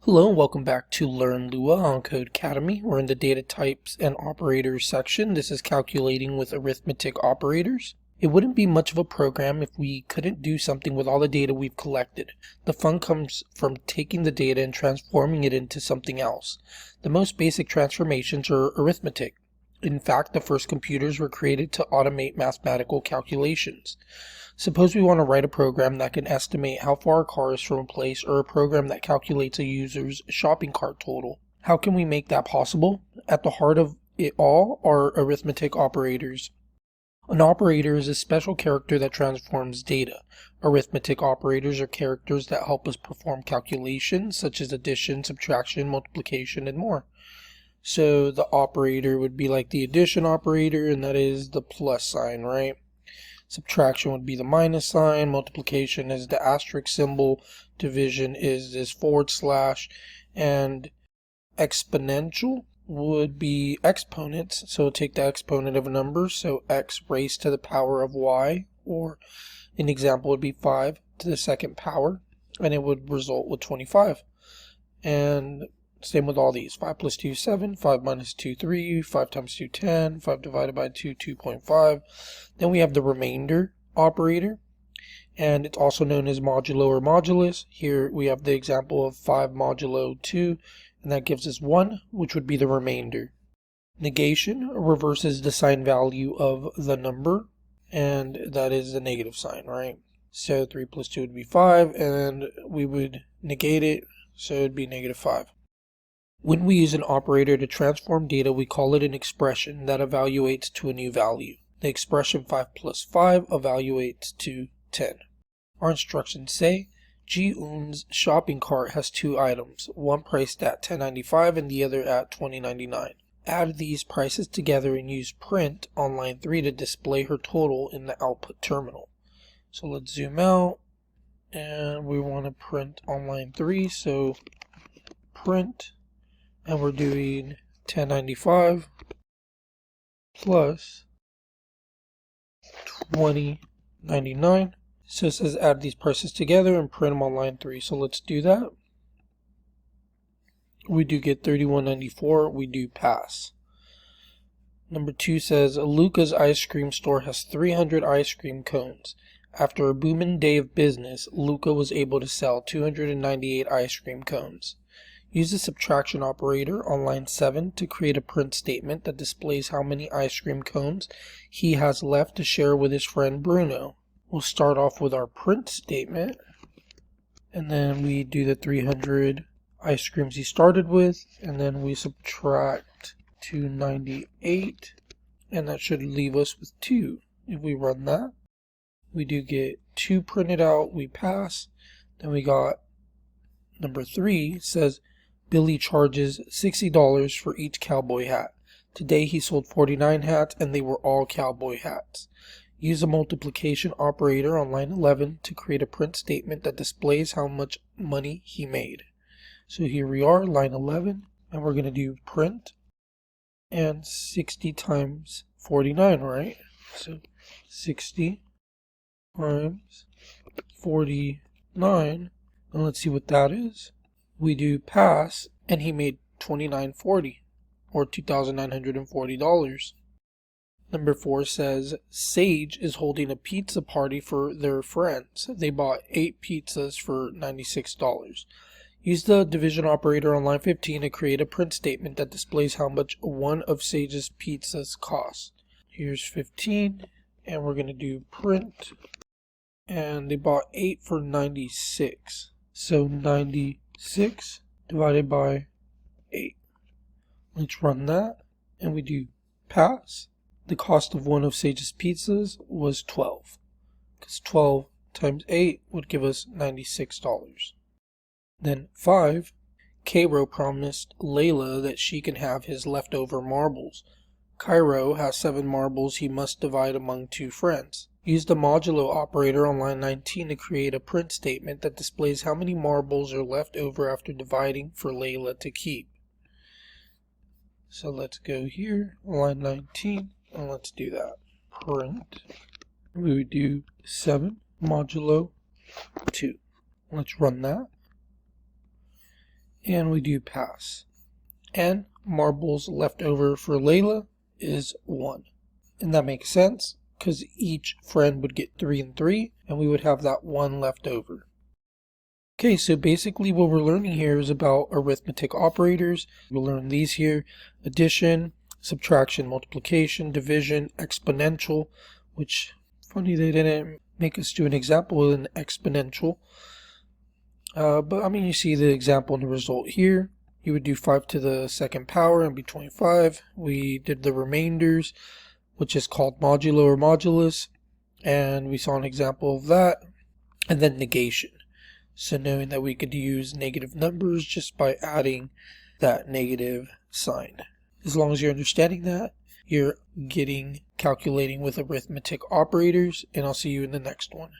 Hello and welcome back to Learn Lua on Codecademy. We're in the data types and operators section. This is calculating with arithmetic operators. It wouldn't be much of a program if we couldn't do something with all the data we've collected. The fun comes from taking the data and transforming it into something else. The most basic transformations are arithmetic. In fact, the first computers were created to automate mathematical calculations. Suppose we want to write a program that can estimate how far a car is from a place, or a program that calculates a user's shopping cart total. How can we make that possible? At the heart of it all are arithmetic operators. An operator is a special character that transforms data. Arithmetic operators are characters that help us perform calculations such as addition, subtraction, multiplication, and more. So the operator would be like the addition operator, and that is the plus sign, right? Subtraction would be the minus sign, multiplication is the asterisk symbol, division is this forward slash, and exponential would be exponents. So take the exponent of a number, so x raised to the power of y, or an example would be 5 to the second power, and it would result with 25. And same with all these. 5 plus 2 is 7, 5 minus 2 3, 5 times 2 10, 5 divided by 2 2.5. Then we have the remainder operator, and it's also known as modulo or modulus. Here we have the example of 5 modulo 2, and that gives us 1, which would be the remainder. Negation reverses the sign value of the number, and that is the negative sign, right? So 3 plus 2 would be 5, and we would negate it, so it would be negative 5. When we use an operator to transform data, we call it an expression that evaluates to a new value. The expression 5 plus 5 evaluates to 10. Our instructions say, Ji-Eun's shopping cart has 2 items, one priced at $10.95 and the other at $20.99. Add these prices together and use print on line 3 to display her total in the output terminal. So let's zoom out, and we want to print on line 3, so print. And we're doing $10.95 plus $20.99. So it says add these prices together and print them on line 3. So let's do that. We do get $31.94. We do pass. Number 2 says Luca's ice cream store has 300 ice cream cones. After a booming day of business, Luca was able to sell 298 ice cream cones. Use the subtraction operator on line 7 to create a print statement that displays how many ice cream cones he has left to share with his friend Bruno. We'll start off with our print statement, and then we do the 300 ice creams he started with, and then we subtract 298, and that should leave us with 2. If we run that, we do get 2 printed out, we pass. Then we got number 3 says Billy charges $60 for each cowboy hat. Today he sold 49 hats and they were all cowboy hats. Use a multiplication operator on line 11 to create a print statement that displays how much money he made. So here we are, line 11, and we're going to do print and 60 times 49, right? So 60 times 49, and let's see what that is. We do pass, and he made $29.40, or $2,940. Number 4 says, Sage is holding a pizza party for their friends. They bought 8 pizzas for $96. Use the division operator on line 15 to create a print statement that displays how much one of Sage's pizzas costs. Here's 15, and we're going to do print, and they bought 8 for $96. So 96 divided by 8. Let's run that, and we do pass. The cost of one of Sage's pizzas was 12, because 12 times 8 would give us $96. Then 5, Cairo promised Layla that she can have his leftover marbles. Cairo has 7 marbles he must divide among 2 friends. Use the modulo operator on line 19 to create a print statement that displays how many marbles are left over after dividing for Layla to keep. So let's go here, line 19, and let's do that. Print. We would do 7 modulo 2. Let's run that. And we do pass. And marbles left over for Layla is 1. And that makes sense, because each friend would get 3 and 3, and we would have that 1 left over. Okay, so basically what we're learning here is about arithmetic operators. We'll learn these here: addition, subtraction, multiplication, division, exponential, which, funny they didn't make us do an example with an exponential. But I mean, you see the example in the result here. You would do 5 to the second power and be 25. We did the remainders, which is called modulo or modulus, and we saw an example of that. And then negation. So knowing that we could use negative numbers just by adding that negative sign. As long as you're understanding that, you're calculating with arithmetic operators, and I'll see you in the next one.